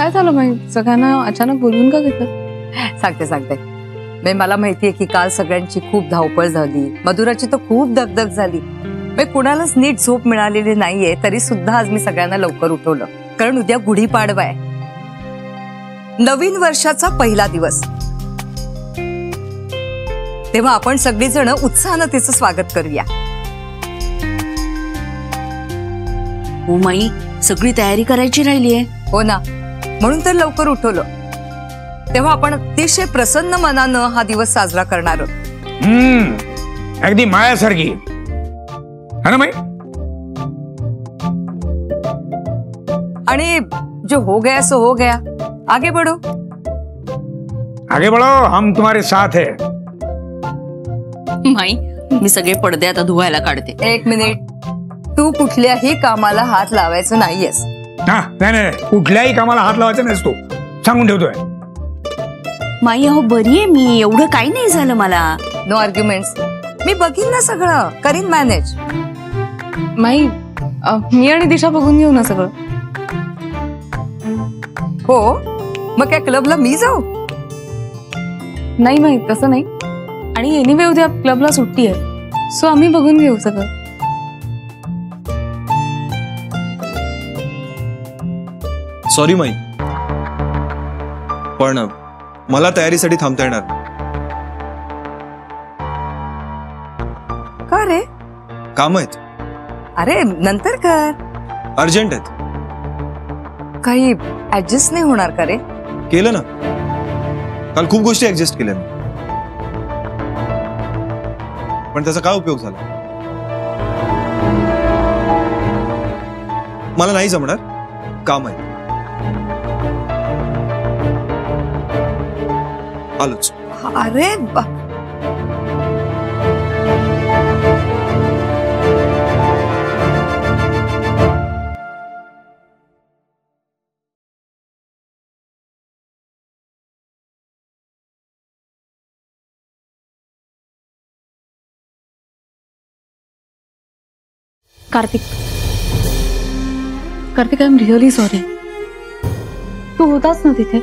काय झालं माहिती सगळ्यांना अचानक बोलून का घेतलं? सांगते मला माहितीये की काल सगळ्यांची खूप धावपळ झाली, मधुराची तर खूप दगदग झाली. कुणालाच नीट झोप मिळालेली नाहीये, तरी सुद्धा आज मी सगळ्यांना लवकर उठवलं, कारण उद्या गुढीपाडवा आहे, नवीन वर्षाचा पहिला दिवस. तेव्हा आपण सगळीजण उत्साहानं तिचं स्वागत करूया. हो माई, सगळी तयारी करायची राहिलीये. हो ना, म्हणून तर लवकर उठवलं. तेव्हा आपण अतिशय प्रसन्न मनानं हा दिवस साजरा करणार आहोत. अगदी मायासारखी है ना माई? आणि जो हो गया सो हो गया, आगे बढ़ो. आगे बढ़ो, हम तुम्हारे साथ है. माई, मी सगळे पडदे आता धुवायला काढते. एक मिनिट, तू कुठल्याही कामाला हात लावायचं नाहीयेस. हा, नाही, कुठल्याही कामाला हात लावायचा नसतो, सांगून ठेवतोय. माई अहो बरी आहे मी, एवढं काही नाही झालं मला. नो आर्ग्युमेंट्स, मी बघीन ना, सगळं करीन मॅनेज. माई, मी आणि दिशा बघून घेऊ ना सगळं. हो, मग काय क्लबला मी जाऊ? नाही माई, तसं नाही. आणि एनिवे उद्या क्लबला सुट्टी आहे, सो आम्ही बघून घेऊ सगळं. सॉरी माई, पण मला तयारीसाठी थांबता येणार. का रे? काम आहेत. अरे नंतर कर, अर्जंट आहेत. काही ऍडजस्ट नाही होणार का रे? केलं ना, काल खूप गोष्टी ऍडजस्ट केल्या, पण त्याचा काय उपयोग झाला? मला नाही जमणार, काम आहे. आलोच. अरे Kartik, I am really sorry. तू होतास ना तिथे,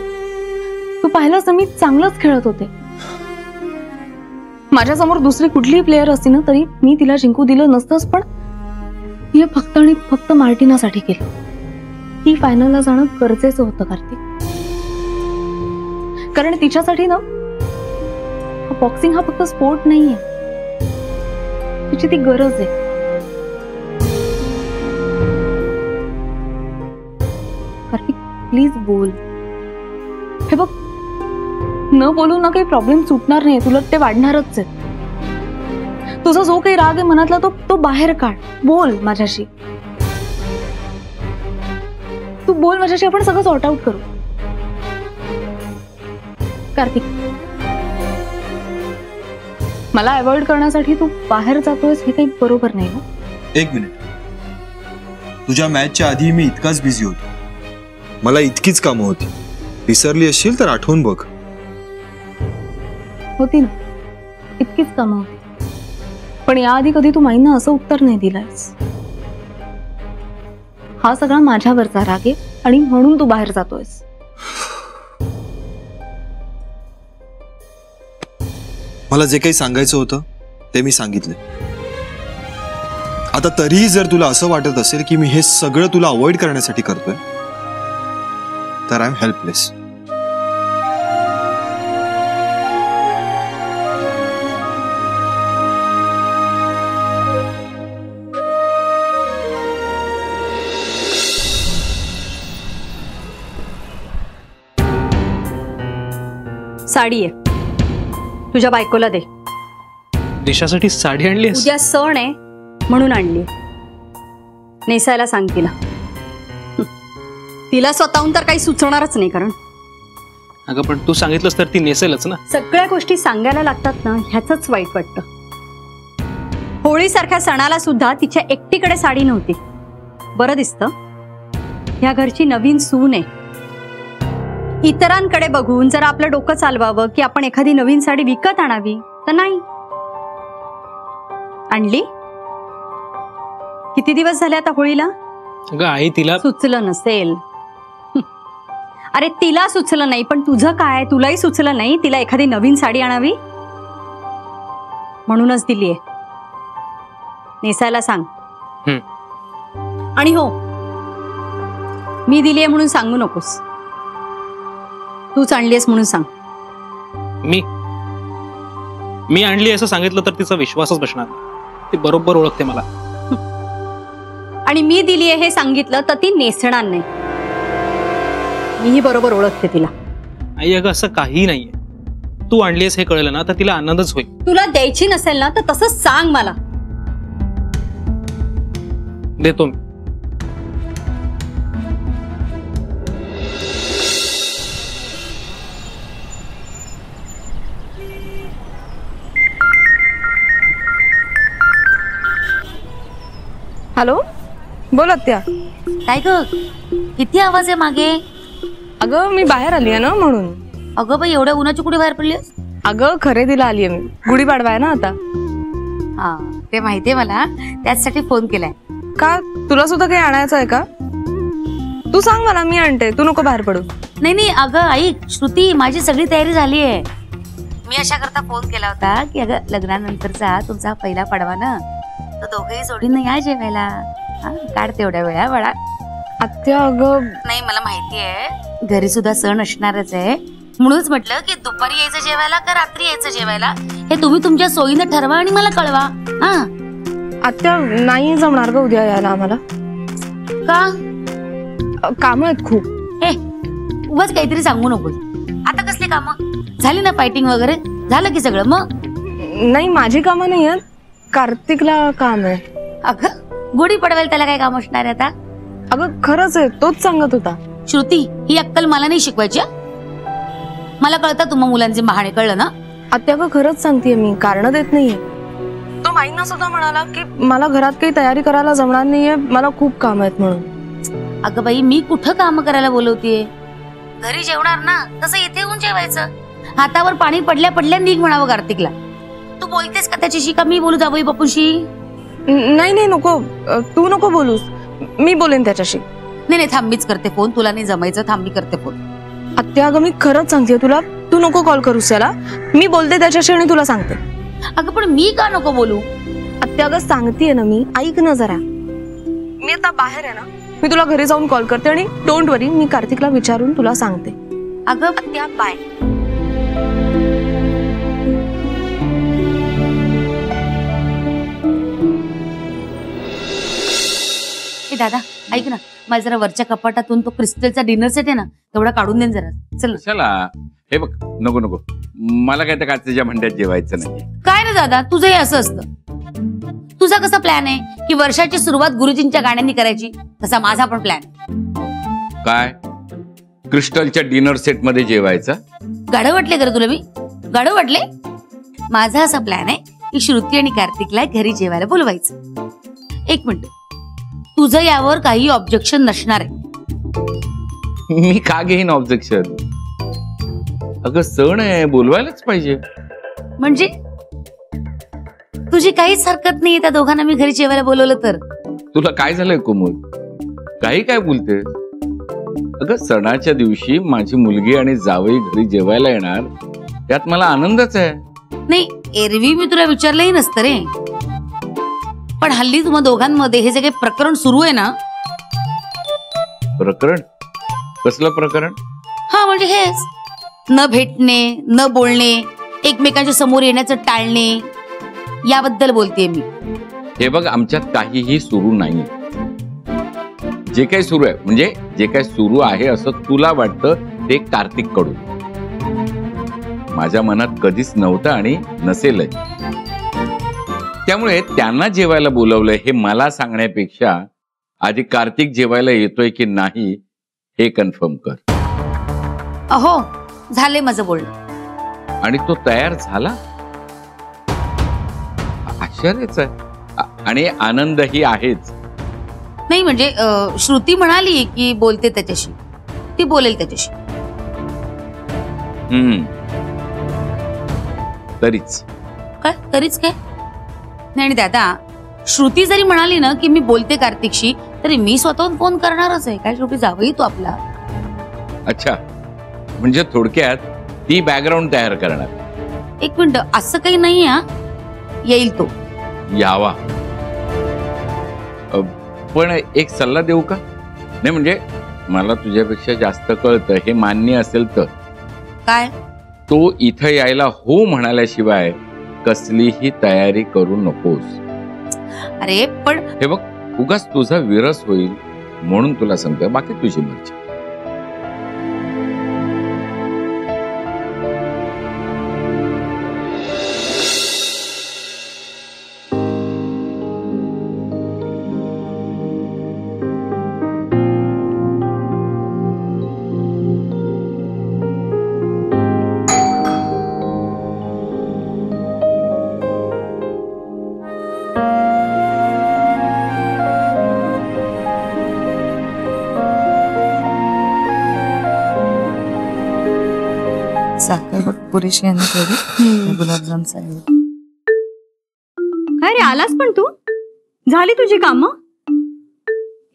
तू पाहिलंस ना, मी चांगलंच खेळत होते. माझ्यासमोर दुसरी कुठलीही प्लेयर असती ना, तरी मी तिला जिंकू दिलं नसतंच. पण हे फक्त आणि फक्त मार्टिनासाठी केलं. ती फायनलला जाणं गरजेचं होतं कार्तिक, कारण तिच्यासाठी ना बॉक्सिंग हा फक्त स्पोर्ट नाहीये, तिची ती गरज आहे. कार्तिक प्लीज बोल. हे बघ, न बोलू ना काही प्रॉब्लेम सुटणार नाही, उलट ते वाढणारच आहेत. तुझा जो काही राग आहे मनातला तो बाहेर काढ. बोल माझ्याशी, तू बोल माझ्याशी, आपण सगळं सॉर्ट आउट करू. कार्तिक, मला अवॉइड करण्यासाठी तू बाहेर जातोयस हे काही बरोबर नाही ना? एक मिनिट, तुझ्या मॅचच्या आधी मी इतकाच बिझी होतो, मला इतकीच कामं होती. विसरली असशील तर आठवून बघ. होती ना, इतकीच कामं होती, पण याआधी कधी तू माईंना असं उत्तर नाही दिलंयस. हा सगळा माझ्यावरचा राग आहे आणि म्हणून तू बाहेर जातोयस. मला जे काही सांगायचं होतं ते मी सांगितलं. आता तरीही जर तुला असं वाटत असेल की मी हे सगळं तुला अवॉइड करण्यासाठी करतोय, तर आय एम हेल्पलेस. साडी आहे, तुझ्या बायकोला दे. दिशासाठी साडी आणली? उद्या सण आहे म्हणून आणली, नेसायला सांग तिला. तिला स्वतःहून तर काही सुचणारच नाही, कारण अगं पण तू सांगितलंस तर ती नेसेलच ना. सगळ्या गोष्टी सांगायला लागतात ना, ह्याचंच वाईट वाटतं. होळीसारख्या सणाला सुद्धा तिच्या एकटीकडे साडी नव्हती. बरं दिसतं, ह्या घरची नवीन सून आहे. इतरांकडे बघून जर आपलं डोकं चालवावं की आपण एखादी नवीन साडी विकत आणावी, तर नाही. आणली. किती दिवस झाले आता होळीला? अगं आई, तिला सुचलं नसेल. अरे तिला सुचलं नाही, पण तुझं काय, तुलाही सुचलं नाही तिला एखादी नवीन साडी आणावी? म्हणूनच दिलीये. नेसायला सांग. आणि हो, मी दिलीये म्हणून सांगू नकोस. तूच आणलीयस म्हणून सांग. मी आणली असं सांगितलं तर तिचा विश्वासच बसणार नाही. ती बरोबर ओळखते मला. आणि मी दिलीये हे सांगितलं तर ती नेसणार नाही. मीही बरोबर ओळखते तिला. आई अगं असं काही नाहीये. तू आणलीयस हे कळलं ना तर तिला आनंदच होईल. तुला द्यायची नसेल ना तर तसंच सांग मला. देतो मी. हॅलो, बोल आत्या. काय ग, किती आवाज आहे मागे? अगं मी बाहेर आली आहे ना म्हणून. अगं बाई, एवढ्या उन्हाची कुठे बाहेर पडलीस? अगं खरेदीला आली आहे मी. गुढीपाडवा आहे ना आता. हा, ते माहितीये मला, त्याचसाठी फोन केलाय. का तुला सुद्धा काही आणायचं आहे का? तू सांग मला, मी आणते. तू नको बाहेर पडू. नाही नाही, अगं ऐक श्रुती, माझी सगळी तयारी झाली आहे. मी अशा करता फोन केला होता की अगं लग्नानंतरचा तुमचा पहिला पडवा ना, तर दोघेही जोडीनं या जेवायला. काढ तेवढ्या वेळा बळा. आत्या अगं नाही, मला माहितीये घरी सुद्धा सण असणारच आहे, म्हणूनच म्हटलं की दुपारी यायचं जेवायला का रात्री यायचं जेवायला हे तुम्ही तुमच्या सोयीनं ठरवा आणि मला कळवा. हा आत्या, नाही जमणार ग उद्या यायला आम्हाला. का? काम आहेत खूप. हे उगाच काहीतरी सांगू नको. आता कसली कामं झाली ना, फायटिंग वगैरे झालं की सगळं? मग नाही, माझी कामं नाही आहेत, कार्तिकला काम आहे. अगं गुढी पडवायला त्याला काय काम असणार आहे आता? अगं खरंच आहे, तोच सांगत होता. श्रुती, ही अक्कल मला नाही शिकवायची. मला कळतं तुम्हा मुलांचे बहाणे, कळलं ना? आत्या अगं खरंच सांगतेय, मी कारण देत नाहीये. तो माईंना सुद्धा म्हणाला की मला घरात काही तयारी करायला जमणार नाहीये, मला खूप काम आहेत म्हणून. अगं बाई, मी कुठं काम करायला बोलवतेय? घरी जेवणार ना, तसं इथे येऊन जेवायचं. हातावर पाणी पडल्या पडल्या निघ म्हणावं कार्तिकला. तू बोलतेस का त्याच्याशी, का मी बोलू जावई बापूशी? नाही नाही, नको, तू नको बोलूस, मी बोलेन त्याच्याशी. नाही नाही, थांब, मीच करते फोन. तुला नाही जमायचं, थांब मी करते फोन. आत्या अगं मी खरंच सांगते तुला, तू नको कॉल करूस त्याला. मी बोलते त्याच्याशी आणि तुला सांगते. अगं पण मी का नको बोलू? आत्या अगं सांगतेय ना मी, ऐक ना जरा. मी आता बाहेर आहे ना, मी तुला घरी जाऊन कॉल करते आणि डोंट वरी, मी कार्तिकला विचारून तुला सांगते. अगं आत्या, बाय. दादा ऐक ना, मला जरा वरच्या कपाटातून तो क्रिस्टलचा डिनर सेट आहे ना, तेवढा काढून दे जरा. चल. चला, हे बघ, नको नको, मला काय त्या काचेच्या भांड्यात जेवायचं नाही. काय ना दादा, तुझंही असं असतं. तुझा कसा प्लॅन आहे की वर्षाची सुरुवात गुरुजींच्या गाण्यांनी करायची, तसा माझा पण प्लॅन. काय क्रिस्टलच्या डिनर सेट मध्ये जेवायचं? गाढव वाटले कर तुला? मी गाढव वाटले? माझा असा प्लॅन आहे की श्रुती आणि कार्तिकला घरी जेवायला बोलवायचं. एक मिनिट, तुझं यावर काही ऑब्जेक्शन नसणार आहे? मी का घेईन ऑब्जेक्शन? अगं सण आहे, बोलवायलाच पाहिजे. म्हणजे तुझी काहीच हरकत नाही त्या दोघांना मी घरी जेवायला बोलवलं तर? तुला काय झालंय कोमल, काही काय बोलते? अगं सणाच्या दिवशी माझी मुलगी आणि जावई घरी जेवायला येणार, त्यात मला आनंदच आहे. नाही, एरवी मी तुला विचारलंही नसतं रे, पण हल्ली तुम्हा दोघांमध्ये हे जे काही प्रकरण सुरू आहे ना. प्रकरण? कसलं प्रकरण? हा म्हणजे हेच, न भेटणे, न बोलणे, एकमेकांच्या समोर येण्याचं टाळणे, याबद्दल बोलतेय मी. हे बघ, आमच्यात काहीही सुरू नाही. जे काही सुरू आहे, म्हणजे जे काही सुरू आहे असं तुला वाटतं ते कार्तिक कडून. माझ्या मनात कधीच नव्हतं आणि नसेलच. त्यामुळे त्यांना जेवायला बोलवलंय हे मला सांगण्यापेक्षा आधी कार्तिक जेवायला येतोय की नाही हे कन्फर्म कर. अहो, झाले माझं बोलणं. आणि तो तयार झाला? आश्चर्यच आहे आणि आनंदही आहेच. नाही म्हणजे श्रुती म्हणाली की बोलते त्याच्याशी, ती बोलेल त्याच्याशी. तरीच काय? तरीच काय? नाही दादा, श्रुती जरी म्हणाली ना की मी बोलते कार्तिकशी, तरी मी स्वतःहून फोन करणारच आहे. काय शेवटी जावई तो आपला. अच्छा, म्हणजे थोडक्यात ती बॅकग्राऊंड तयार करणार. एक मिनिट, असं काही नाही हा, येईल तो. यावा. पण एक सल्ला देऊ का? नाही म्हणजे मला तुझ्यापेक्षा जास्त कळतं हे मान्य असेल तर. काय? तो इथं यायला हो म्हणाल्याशिवाय कसलीही तयारी करू नकोस. अरे पण हे बघ, उगाच तुझा विरस होईल म्हणून तुला सांगतोय, बाकी तुझी मर्जी. साखर बघ पुरेशी आहे ना थोडी, गुलाबजाम चालेल. काय रे, आलास पण तू? झाली तुझी कामं?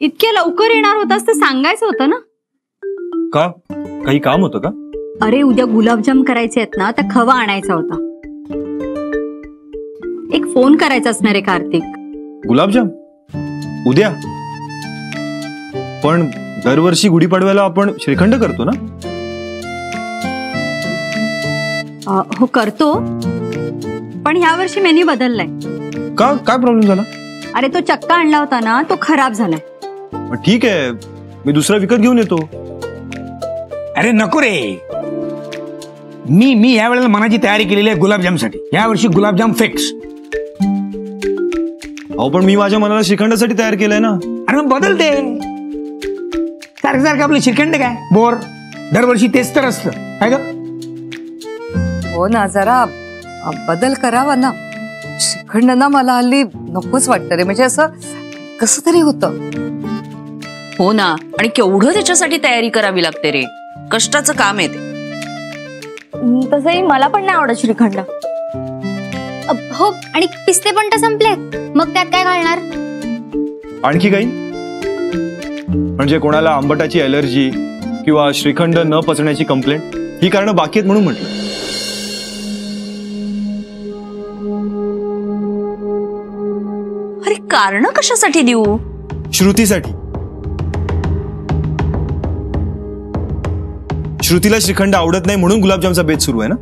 इतक्या लवकर येणार होतास तर सांगायचं होतं ना. का, काही काम होतं का? अरे उद्या गुलाबजाम करायचे आहेत ना, तर खवा आणायचा होता. एक फोन करायचा असणार आहे कार्तिक. गुलाबजाम उद्या? पण दरवर्षी गुढीपाडव्याला आपण श्रीखंड करतो ना. हो करतो, पण ह्या वर्षी मेन्यू बदललाय. का, काय प्रॉब्लेम झाला? अरे तो चक्का आणला होता ना, तो खराब झालाय. ठीक आहे, मी दुसरा विकत घेऊन येतो. अरे नको रे, मी यावेळेला मनाची तयारी केलेली आहे गुलाबजामसाठी. यावर्षी गुलाबजाम फिक्स. अहो पण मी माझ्या मनाला श्रीखंडासाठी तयार केलंय ना. अरे मग बदलते. सारखं सारखं आपलं श्रीखंड काय बोर, दरवर्षी तेच तर असतं काय ग. हो ना, जरा बदल करावा ना. श्रीखंड ना मला हल्ली नकोच वाटतं रे, म्हणजे असं कसं तरी होतं. हो ना, आणि केवढं त्याच्यासाठी तयारी करावी लागते रे, कष्टाचं काम आहे ते. तसंही मला पण नाही आवडत श्रीखंड. हो, आणि पिस्ते पण तर संपलेत, मग त्यात काय घालणार? आणखी काही? म्हणजे कोणाला आंबटाची ॲलर्जी किंवा श्रीखंड न पचण्याची कंप्लेंट, ही कारणं बाकी आहेत म्हणून म्हटलं. अरे कारण कशासाठी देऊ? श्रुतीसाठी. श्रुतीला श्रीखंड आवडत नाही म्हणून गुलाबजामचा बेत सुरू आहे ना.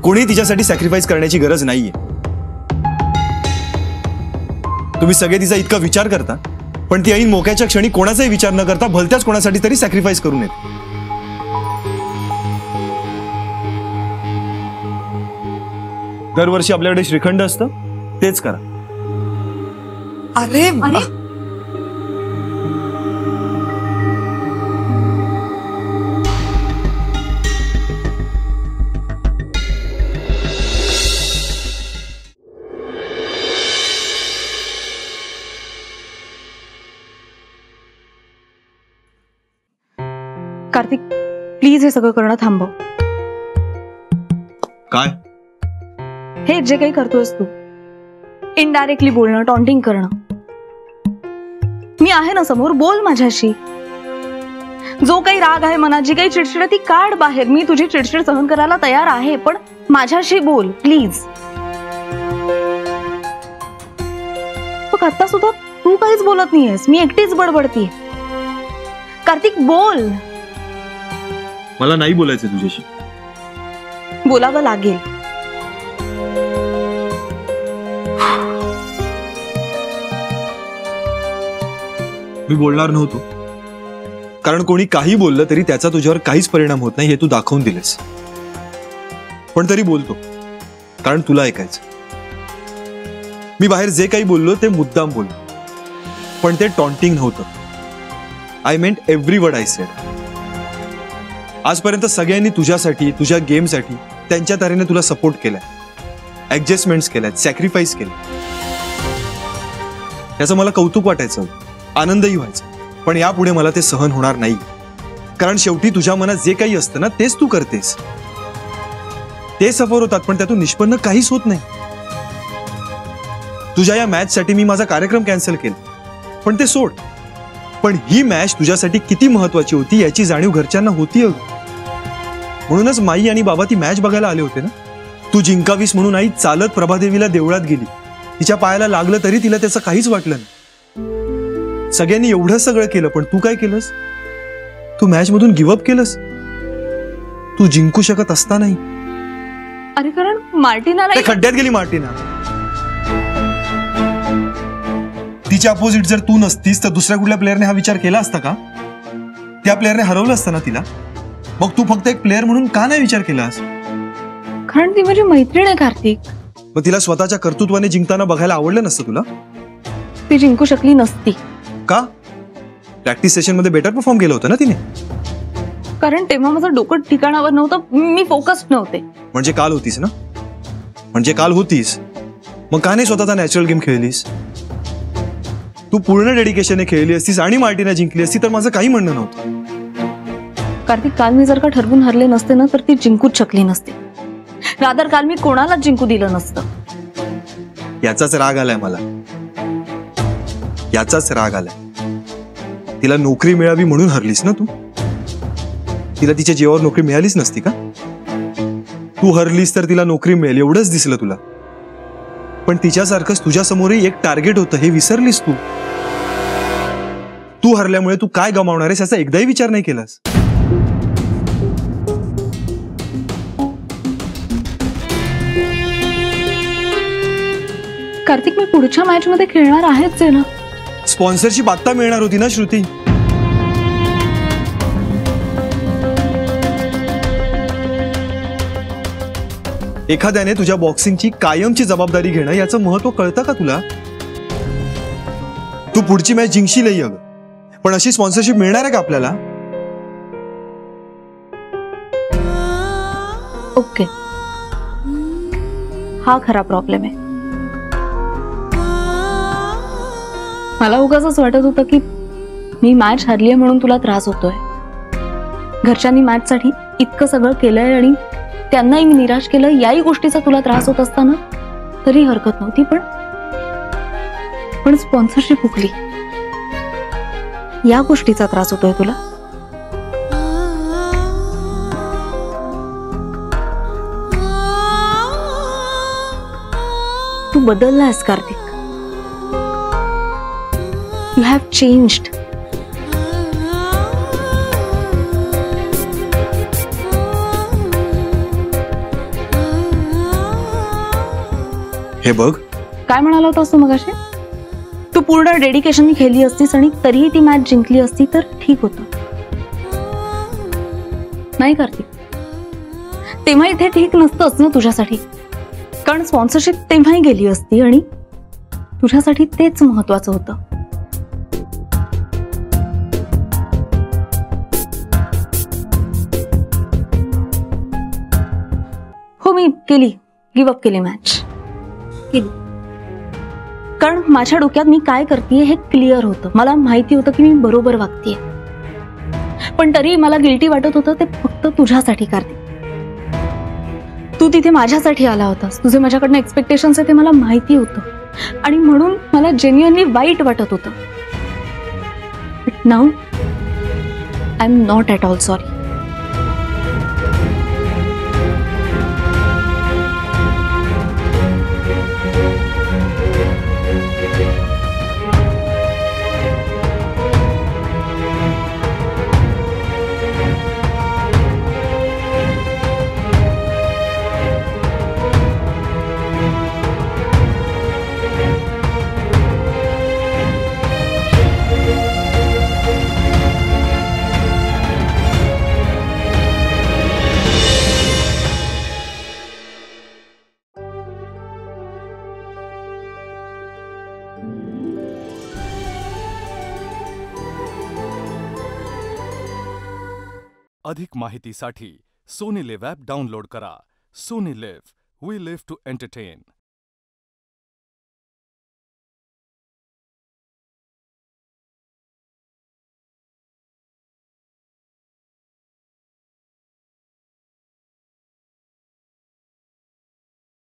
कोणी तिच्यासाठी सॅक्रिफाईस करण्याची गरज नाहीये. तुम्ही सगळे तिचा इतका विचार करता, पण ती ऐन मोक्याच्या क्षणी कोणाचाही विचार न करता भलत्याच कोणासाठी तरी सॅक्रिफाईस करून येते. दरवर्षी आपल्याकडे श्रीखंड असतं, तेच करा. अरे कार्तिक प्लीज हे सगळं करणं थांबव. काय हे जे काही करतोयस तू, इनडायरेक्टली बोलणं, टॉन्टिंग करणं. मी आहे ना समोर, बोल माझ्याशी. जो काही राग आहे मनात, जी काही चिडचिड ती काढ बाहेर. मी तुझी चिडचिड सहन करायला तयार आहे, पण माझ्याशी बोल प्लीज. बघ आता सुद्धा तू काहीच बोलत नाहीयेस, मी एकटीच बडबडतीये. कार्तिक बोल. मला नाही बोलायचं तुझ्याशी. बोलावं लागेल. मी बोलणार नव्हतो, कारण कोणी काही बोललं तरी त्याचा तुझ्यावर काहीच परिणाम होत नाही हे तू दाखवून दिलेस. पण तरी बोलतो, कारण तुला ऐकायचं. मी बाहेर जे काही बोललो ते मुद्दाम बोललो, पण ते टॉन्टिंग नव्हतं. आय मेंट एव्हरी वर्ड आय सेड. आजपर्यंत सगळ्यांनी तुझ्यासाठी, तुझ्या गेमसाठी त्यांच्या तऱ्हेने तुला सपोर्ट केलाय, ऍडजस्टमेंट्स केल्यात, सॅक्रिफाईस केलं. त्याचं मला कौतुक वाटायचं, आनंदही व्हायचा. पण यापुढे मला ते सहन होणार नाही, कारण शेवटी तुझ्या मनात जे काही असतं ना तेच तू करतेस. ते सफर होतात, पण त्यातून निष्पन्न काहीच होत नाही. तुझ्या या मॅचसाठी मी माझा कार्यक्रम कॅन्सल केला, पण ते सोड. पण ही मॅच तुझ्यासाठी किती महत्वाची होती याची जाणीव घरच्यांना होती अगं. म्हणूनच माई आणि बाबा ती मॅच बघायला आले होते ना. तू जिंकावीस म्हणून आई चालत प्रभादेवीला देवळात गेली. तिच्या पायाला लागलं तरी तिला त्याचं काहीच वाटलं नाही. सगळ्यांनी एवढं सगळं केलं, पण तू काय केलंस? तू मॅच मधून गिव्हअप केलंस. तू जिंकू शकत असता नाही. अरे कारण मार्टिनाला ते खड्ड्यात गेली मार्टिना. तिच्या अपोजिट जर तू नसतीस तर दुसऱ्या कुठल्या प्लेअरने हा विचार केला असता का? त्या प्लेअरने हरवलं असतं ना तिला. मग तू फक्त एक प्लेअर म्हणून का नाही विचार केलास? कारण ती माझी मैत्रीण आहे कार्तिक. मग तिला स्वतःच्या कर्तृत्वाने जिंकताना बघायला आवडलं नसतं तुला? ती जिंकू शकली नसती. का? प्रॅक्टिस सेशन मध्ये बेटर परफॉर्म केलं होतं ना तिने. कारण तेव्हा माझं डोकं ठिकाणावर नव्हतं, मी फोकस्ड नव्हते. म्हणजे काल होतीस ना. म्हणजे काल होतीस, मग का नाही स्वतःचा नॅचरल गेम खेळलीस? तू पूर्ण डेडिकेशनने खेळली असतीस आणि मार्टिना जिंकली असती तर माझं काही म्हणणं नव्हतं. कार्तिक, काल मी जर का ठरवून हरले नसते ना तर ती जिंकूच शकली नसते. रादर काल मी कोणालाच जिंकू दिलं नसतं. याचाच राग आलाय मला. याचाच राग आलाय. तिला नोकरी मिळावी म्हणून हरलीस ना तू. तिला तिच्या जीवावर नोकरी मिळालीच नसती का? तू हरलीस तर तिला नोकरी मिळेल एवढंच दिसलं तुला. पण तिच्यासारखंच तुझ्या समोरही एक टार्गेट होतं हे विसरलीस तू. तू हरल्यामुळे तू काय गमावणार आहेस याचा एकदाही विचार नाही केलास. कार्तिक, मी पुढच्या मॅच मध्ये खेळणार आहेच आहे ना. स्पॉन्सरशिप आता मिळणार होती ना श्रुती. एखाद्याने तुझ्या बॉक्सिंगची कायमची जबाबदारी घेणं याचं महत्व कळतं का तुला? तू पुढची मॅच जिंकशीलही अगं, पण अशी स्पॉन्सरशिप मिळणार आहे का आपल्याला? ओके, हा खरा प्रॉब्लेम आहे. मला उगाचच वाटत होतं की मी मॅच हरलीये म्हणून तुला त्रास होतोय. घरच्यांनी मॅच साठी इतकं सगळं केलंय आणि त्यांनाही मी निराश केलं, याही गोष्टीचा तुला त्रास होत असताना तरी हरकत नव्हती. पण स्पॉन्सरशिप हुकली या गोष्टीचा त्रास होतोय तुला. तू बदललायस कार्तिक. You have changed. हे बघ, काय म्हणाला होतास तू मगाशी? तू पूर्ण डेडिकेशननी खेळली असतीस आणि तरीही ती मॅच जिंकली असती तर ठीक होतं. नाही कार्तिक, तेव्हा इथे ठीक नसतंच ना तुझ्यासाठी. कारण स्पॉन्सरशिप तेव्हाही गेली असती आणि तुझ्यासाठी तेच महत्वाचं होतं. हो, मी गिव्हअप केली मॅच. कारण माझ्या डोक्यात मी काय करतेय हे क्लिअर होतं. मला माहिती होतं की मी बरोबर वागतेय, पण तरी मला गिल्टी वाटत होतं ते फक्त तुझ्यासाठी. कार्तिक, तू तिथे माझ्यासाठी आला होतास. तुझे माझ्याकडनं एक्सपेक्टेशन्स आहे ते मला माहिती होतं आणि म्हणून मला जेन्युइनली वाईट वाटत होतं. But now I am not at all sorry. अधिक माहितीसाठी सोनी लिव्ह ॲप डाउनलोड करा. Sony LIV, we live to entertain.